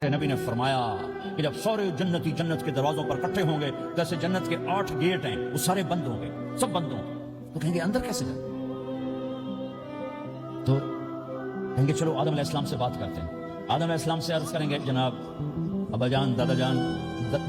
नबी ने फरमाया कि जब सारे जन्नती जन्नत के दरवाजों पर इकट्ठे होंगे, जैसे जन्नत के 8 गेट हैं वो सारे बंद होंगे, सब बंद होंगे, तो कहेंगे अंदर कैसे जाए? तो कहेंगे चलो आदम अलैहिस्सलाम से बात करते हैं। आदम अलैहिस्सलाम से अर्ज करेंगे जनाब अब्बा जान दादा जान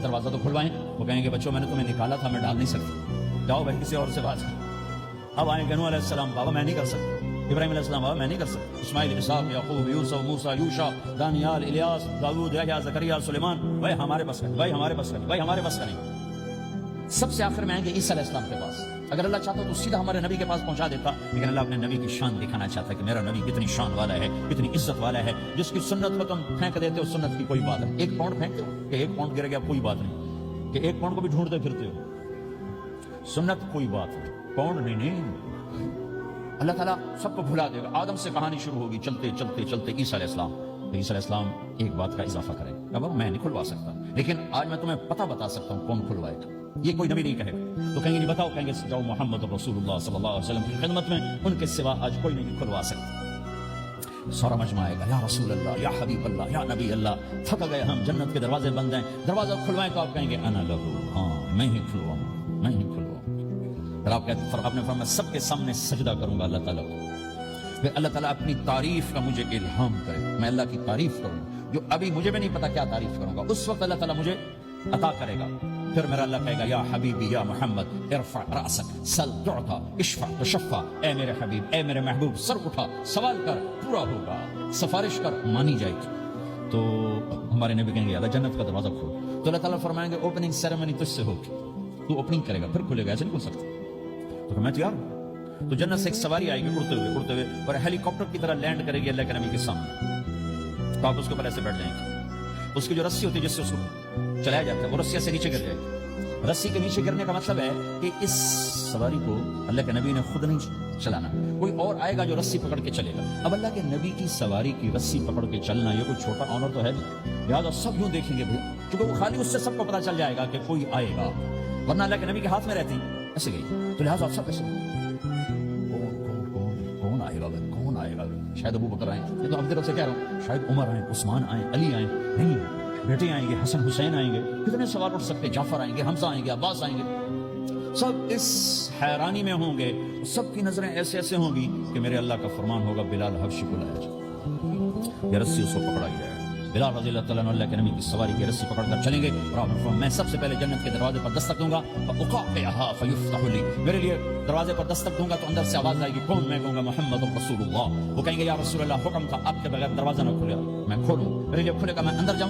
दरवाजा तो खुलवाएं। वो कहेंगे बच्चों मैंने तुम्हें निकाला था, मैं डाल नहीं सकती, जाओ भाई किसी और से बात करो। अब आएंगे नूह अलैहिस्सलाम, बाबा मैं नहीं कर सकता। इब्राहिम अलैहिस्सलाम, बाबा मैं नहीं कर सकता। इस्माइल, इसहाक, याकूब, यूसुफ, मूसा, यूशा, दानियाल, इलियास, दाऊद, यहया, ज़करिया, सुलेमान, भाई हमारे बस का नहीं, भाई हमारे बस का नहीं, भाई हमारे बस का नहीं। सबसे आखिर में आएंगे ईसा अलैहिस्सलाम के पास। अगर अल्लाह चाहता तो सीधा हमारे नबी के पास पहुंचा देता, लेकिन अल्लाह अपने नबी की शान दिखाना चाहता है कि मेरा नबी कितनी शान वाला है, कितनी इज्जत वाला है, जिसकी सुन्नत को तुम फेंक देते हो, सुन्नत की कोई बात नहीं। एक पाउंड फेंकते हो कि एक पाउंड गिर गया, कोई बात नहीं, कि एक पाउंड को भी ढूंढते फिरते हो, सुन्नत कोई बात नहीं, पाउंड नहीं। अल्लाह ताला सबको भुला देगा। आदम से कहानी शुरू होगी, चलते चलते चलते ईसा अलैहिस्सलाम। तो ईसा अलैहिस्सलाम एक बात का इजाफा करें, अब मैं नहीं खुलवा सकता, लेकिन आज मैं तुम्हें पता बता सकता हूं कौन खुलवाएगा। ये कोई नबी नहीं कहेगा। तो कहेंगे नहीं बताओ, कहेंगे जाओ मोहम्मद रसूलुल्लाह सल्लल्लाहु अलैहि वसल्लम की खिदमत में, उनके सिवा आज कोई नहीं खुलवा सकता। सारा मजमा आएगा, या रसूल अल्लाह, या हबीब अल्लाह, या नबी अल्लाह, थक गए हम, जन्नत के दरवाजे बंद हैं, दरवाजा खुलवाएं। तो आप कहेंगे अना लहू, हाँ मैं ही खुलवाऊंगा, मैं ही खुलवाऊंगा। फिर आप कहते आपने फरमाया सबके सामने सजदा करूंगा अल्लाह ताला को। फिर अल्लाह ताला अपनी तारीफ का मुझे इल्हाम करे, मैं अल्लाह की तारीफ करूंगा, जो अभी मुझे भी नहीं पता क्या तारीफ करूंगा, उस वक्त अल्लाह ताला मुझे अता करेगा। फिर मेरा अल्लाह कहेगा या हबीबी या मोहम्मद इरफा रासक सल तुअता इशफा तशफ़ा, ए मेरे हबीब, ए मेरे महबूब, सर उठा, सवाल कर, पूरा होगा, सिफारिश कर, मानी जाएगी। तो हमारे नबी कहेंगे अल्लाह जन्नत का दरवाजा खोल। तो अल्लाह ताला फरमाएंगे ओपनिंग सेरेमनी तुझसे होगी, तू ओपनिंग करेगा, फिर खुलेगा, ऐसे नहीं खुल सकता। तो मैं तैयार हूं। तो जन्नत से एक सवारी आएगी उड़ते हुए और हेलीकॉप्टर की तरह लैंड करेगी अल्लाह के नबी के सामने। तो आप उसके ऊपर ऐसे बैठ जाएंगे, उसकी जो रस्सी होती है जिससे उसको चलाया जाता है, वो रस्सी से नीचे गिर जाएगी। रस्सी के नीचे गिरने का मतलब है कि इस सवारी को अल्लाह के नबी ने खुद नहीं चलाना, कोई और आएगा जो रस्सी पकड़ के चलेगा। अब अल्लाह के नबी की सवारी की रस्सी पकड़ के चलना ये कोई छोटा ऑनर तो है नहीं, लिहाजा सब यूं देखेंगे भैया, क्योंकि वो खाली उससे सबको पता चल जाएगा कि कोई आएगा, वरना अल्लाह के नबी के हाथ में रहती ऐसे गई। तो लिहाजा सब ऐसे कौन आएगा भाई, कौन आएगा? शायद अबू बकर आए, ये तो अपनी तरफ से कह रहा हूँ, शायद उमर आए, उस्मान आए, अली आए, नहीं बेटे आएंगे, हसन हुसैन आएंगे, कितने सवाल उठ सकते, जाफर आएंगे, हमजा आएंगे, अब्बास आएंगे। सब इस हैरानी में होंगे, सबकी नजरें ऐसे ऐसे होंगी कि मेरे अल्लाह का फरमान होगा बिलाल हबशी को लाया जाए, रस्सी उसको पकड़ाई जाए। बिलाल रज़ी अल्लाह तआला अन्हु अल्लाह के नबी की सवारी की रस्सी पकड़कर चलेंगे और मैं सबसे पहले जन्नत के दरवाजे पर दस्तक दूंगा, मेरे लिए दरवाजे पर दस्तक दूंगा तो अंदर से आवाज आएगी, कौन? मैं कहूंगा मोहम्मद रसूलुल्लाह। वो कहेंगे या रसूल अल्लाह हुक्म था आपके बगैर दरवाजा न खुलेगा, मैं खोलूं, मेरे लिए खुलेगा, मैं अंदर जाऊं।